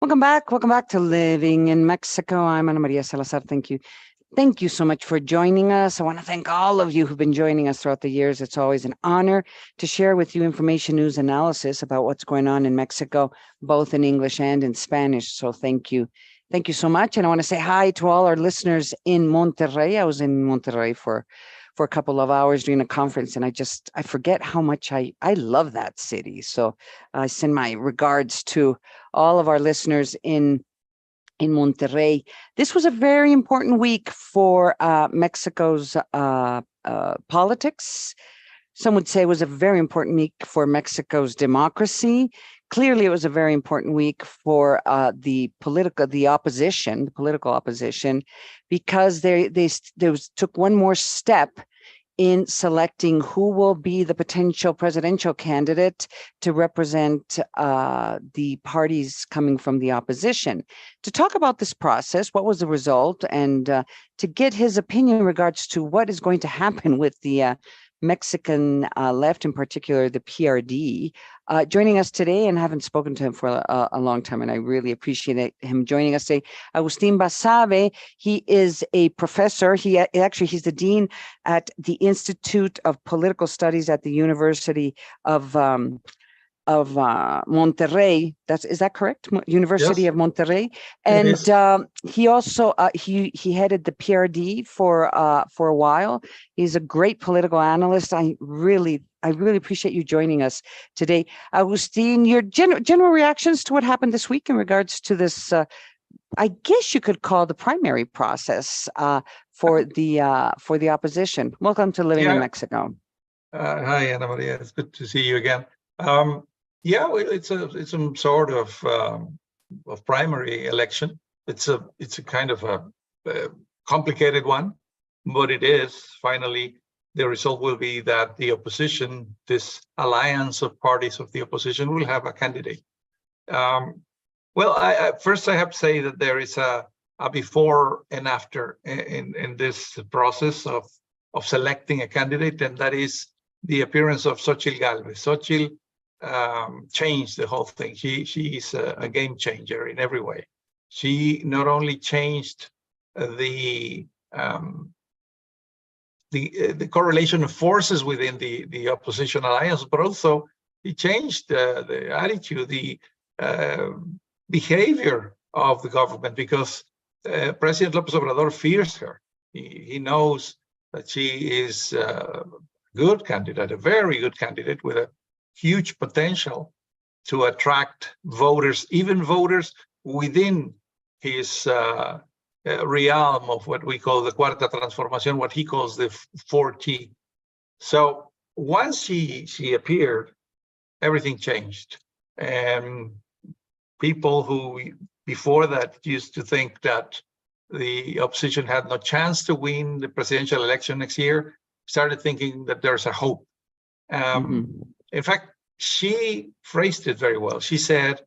Welcome back. Welcome back to Living in Mexico. I'm Ana Maria Salazar. Thank you. Thank you so much for joining us. I want to thank all of you who've been joining us throughout the years. It's always an honor to share with you information, news, analysis about what's going on in Mexico, both in English and in Spanish. So thank you. Thank you so much. And I want to say hi to all our listeners in Monterrey. I was in Monterrey for a couple of hours during a conference, and I forget how much I love that city. So I send my regards to all of our listeners in Monterrey. This was a very important week for Mexico's politics. Some would say it was a very important week for Mexico's democracy. Clearly, it was a very important week for the political opposition, because they took one more step in selecting who will be the potential presidential candidate to represent the parties coming from the opposition. To talk about this process, what was the result, and to get his opinion in regards to what is going to happen with the Mexican left, in particular the PRD, joining us today, and haven't spoken to him for a long time, and I really appreciate him joining us today. Agustin Basave, he is a professor. He's the dean at the Institute of Political Studies at the University of Monterrey. Is that correct? University Yes, of Monterrey. And he also he headed the PRD for a while. He's a great political analyst. I really appreciate you joining us today. Agustin, your general reactions to what happened this week in regards to this, I guess you could call the primary process for the opposition. Welcome to Living in Mexico. Hi, Ana Maria. It's good to see you again. It's some sort of primary election. It's a kind of a complicated one, but it is finally. The result will be that the opposition, this alliance of parties of the opposition, will have a candidate. First I have to say that there is a before and after in this process of selecting a candidate, and that is the appearance of Xochitl Gálvez. Xochitl changed the whole thing. She is a game changer in every way. She not only changed the correlation of forces within the opposition alliance, but also he changed the attitude, the behavior of the government, because President Lopez Obrador fears her. He knows that she is a good candidate, a very good candidate with a huge potential to attract voters, even voters within his realm of what we call the Cuarta Transformación, what he calls the 4T. So once she appeared, everything changed. And people who before that used to think that the opposition had no chance to win the presidential election next year started thinking that there's a hope. In fact, she phrased it very well. She said,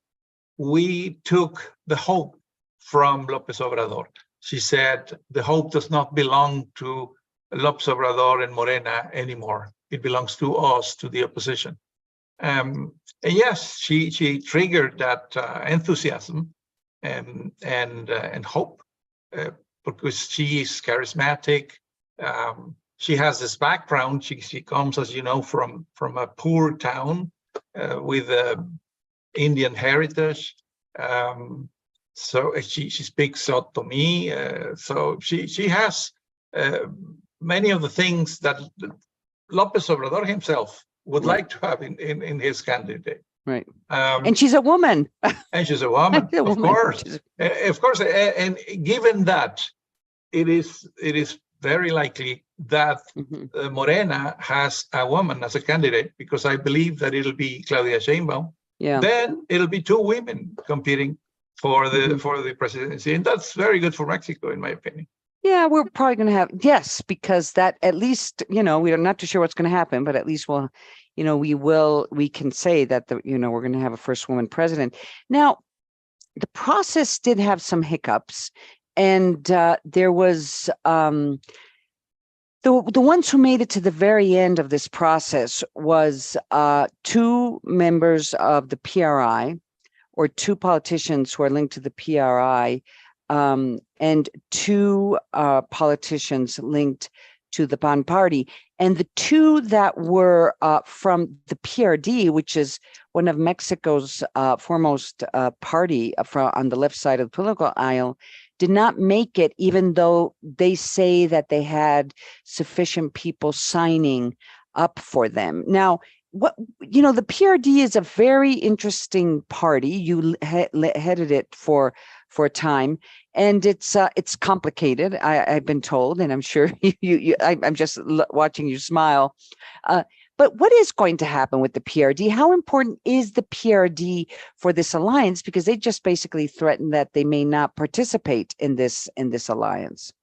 we took the hope from Lopez Obrador. She said, the hope does not belong to Lopez Obrador and Morena anymore. It belongs to us, to the opposition. And yes, she triggered that enthusiasm and hope because she is charismatic. She has this background. She comes, as you know, from a poor town with Indian heritage. So she speaks Otomi. So she has many of the things that Lopez Obrador himself would like to have in his candidate. Right. And she's a woman. And she's a woman, of course. Of course. And given that, it is very likely that Morena has a woman as a candidate, because I believe that it'll be Claudia Sheinbaum. Yeah. Then it'll be two women competing for the presidency, and that's very good for Mexico, in my opinion. Yeah, we're probably going to have, yes, because that at least, we are not too sure what's going to happen, but at least we can say that we're going to have a first woman president. Now, the process did have some hiccups, and there was the ones who made it to the very end of this process was two members of the PRI, or two politicians who are linked to the PRI, and two politicians linked to the PAN party. And the two that were from the PRD, which is one of Mexico's foremost party on the left side of the political aisle, did not make it, even though they say that they had sufficient people signing up for them. Now, the PRD is a very interesting party. You headed it for a time, and it's complicated. I've been told, and I'm sure I'm just watching you smile. But what is going to happen with the PRD? How important is the PRD for this alliance? Because they just basically threatened that they may not participate in this alliance.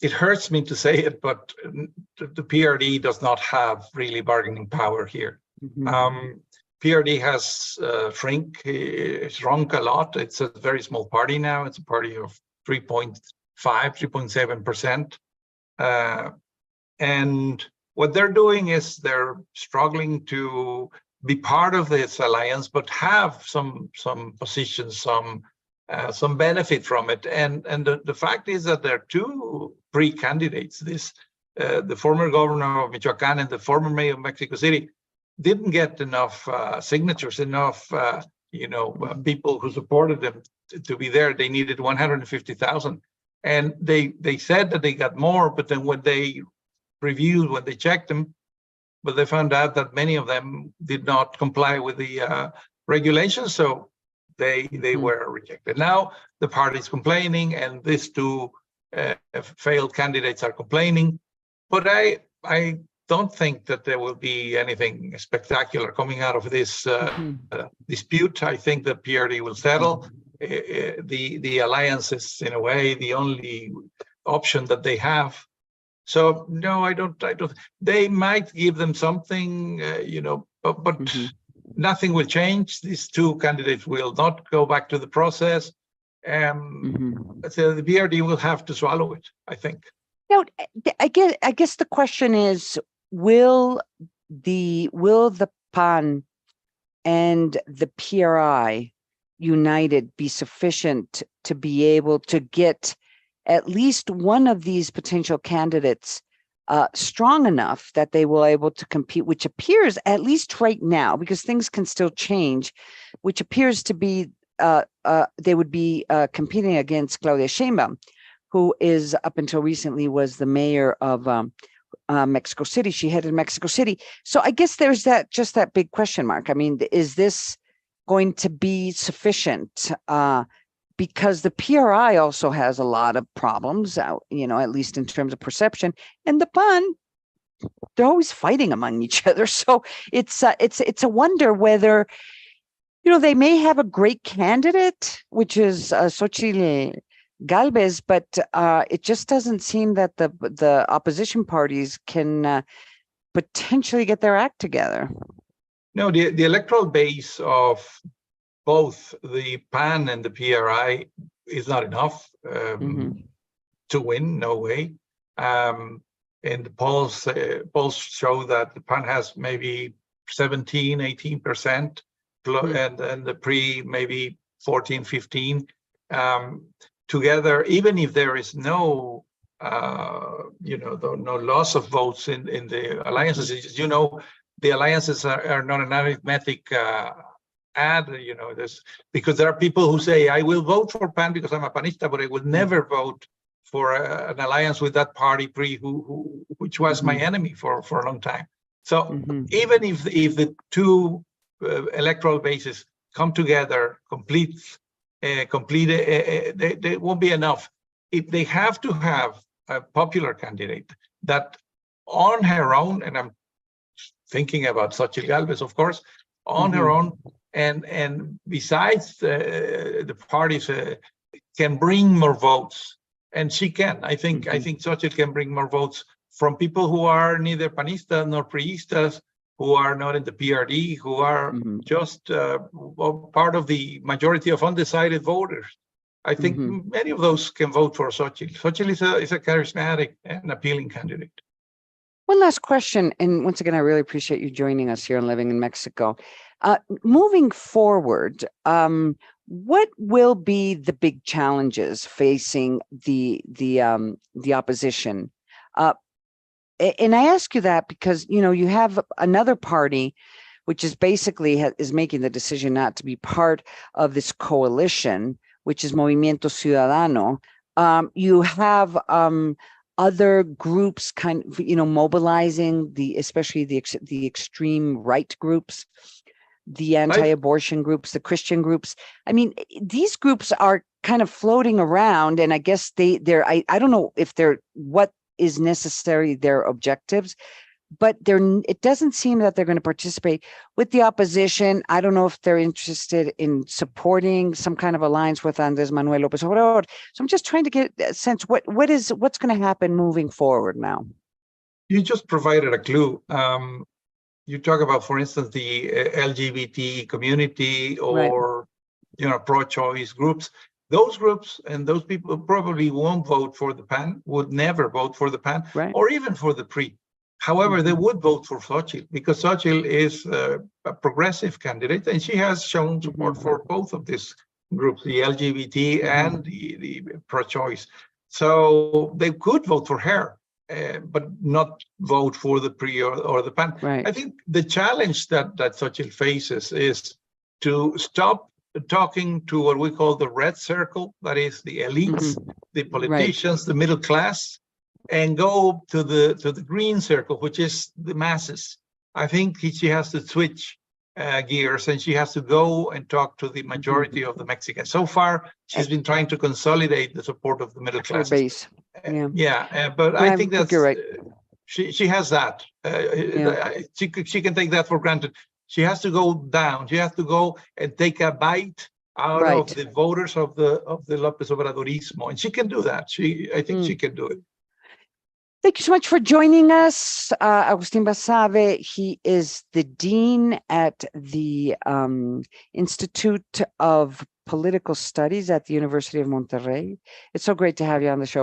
It hurts me to say it, but the PRD does not have really bargaining power here. Mm-hmm. PRD has shrunk a lot. It's a very small party now. It's a party of 3.5, 3.7%. And what they're doing is they're struggling to be part of this alliance, but have some positions, some benefit from it. And the fact is that there are two pre-candidates. The former governor of Michoacán and the former mayor of Mexico City didn't get enough signatures, enough people who supported them to be there. They needed 150,000, and they said that they got more, but then when they checked them, but they found out that many of them did not comply with the regulations, so they were rejected. Now the party is complaining, and these two failed candidates are complaining, but I don't think that there will be anything spectacular coming out of this dispute. I think the PRD will settle. The alliance is, in a way, the only option that they have. So no, I don't. They might give them something, but nothing will change. These two candidates will not go back to the process. So the PRD will have to swallow it, I think. Now, I guess the question is, will the PAN and the PRI united be sufficient to be able to get at least one of these potential candidates strong enough that they will able to compete, which appears, at least right now, because things can still change, which appears to be they would be competing against Claudia Sheinbaum, who is, up until recently, was the mayor of Mexico City. She headed Mexico City. So I guess there's just that big question mark. I mean, is this going to be sufficient? Because the PRI also has a lot of problems, at least in terms of perception, and the PAN, they're always fighting among each other. So it's a wonder whether, they may have a great candidate, which is Xochitl Galvez, but it just doesn't seem that the opposition parties can potentially get their act together. No, the electoral base of both the PAN and the PRI is not enough to win, no way. And the polls show that the PAN has maybe 17, 18%, and the PRI maybe 14, 15. Together, even if there is no loss of votes in the alliances, the alliances are not an arithmetic because there are people who say, I will vote for PAN because I'm a panista, but I will never vote for an alliance with that party, PRI, which was my enemy for a long time. So even if the two electoral bases come together, complete, they won't be enough. If they have to have a popular candidate that on her own, and I'm thinking about Xochitl Galvez, of course, on her own, and besides the parties can bring more votes, and she can. I think Xochitl can bring more votes from people who are neither panistas nor priistas, who are not in the PRD, who are just part of the majority of undecided voters. I think many of those can vote for Xochitl. Xochitl is a charismatic and appealing candidate. One last question, and once again, I really appreciate you joining us here on Living in Mexico. Moving forward, what will be the big challenges facing the opposition? And I ask you that because you have another party, which is basically is making the decision not to be part of this coalition, which is Movimiento Ciudadano. You have other groups kind of, mobilizing especially the extreme right groups, the anti-abortion groups, the Christian groups. I mean, these groups are kind of floating around, and I guess they're I don't know if they're what is necessary, their objectives, but it doesn't seem that they're going to participate with the opposition. I don't know if they're interested in supporting some kind of alliance with Andrés Manuel Lopez Obrador. So I'm just trying to get a sense what's going to happen moving forward now. You just provided a clue. You talk about, for instance, the LGBT community or pro-choice groups. Those groups and those people probably won't vote for the PAN, would never vote for the PAN, or even for the PRI. However, they would vote for Xochitl because Xochitl is a progressive candidate, and she has shown support for both of these groups, the LGBT and the pro-choice. So they could vote for her, but not vote for the PRI or the PAN. I think the challenge that Xochitl faces is to stop talking to what we call the red circle, that is the elites, the politicians, the middle class, and go to the green circle, which is the masses. I think she has to switch gears, and she has to go and talk to the majority of the Mexicans. So far, she's been trying to consolidate the support of the middle class base. But I think that's you're right. She has that. She can take that for granted. She has to go down. She has to go and take a bite out of the voters of the Lopez Obradorismo, and she can do that. I think she can do it. Thank you so much for joining us, Agustin Basave. He is the dean at the Institute of Political Studies at the University of Monterrey. It's so great to have you on the show.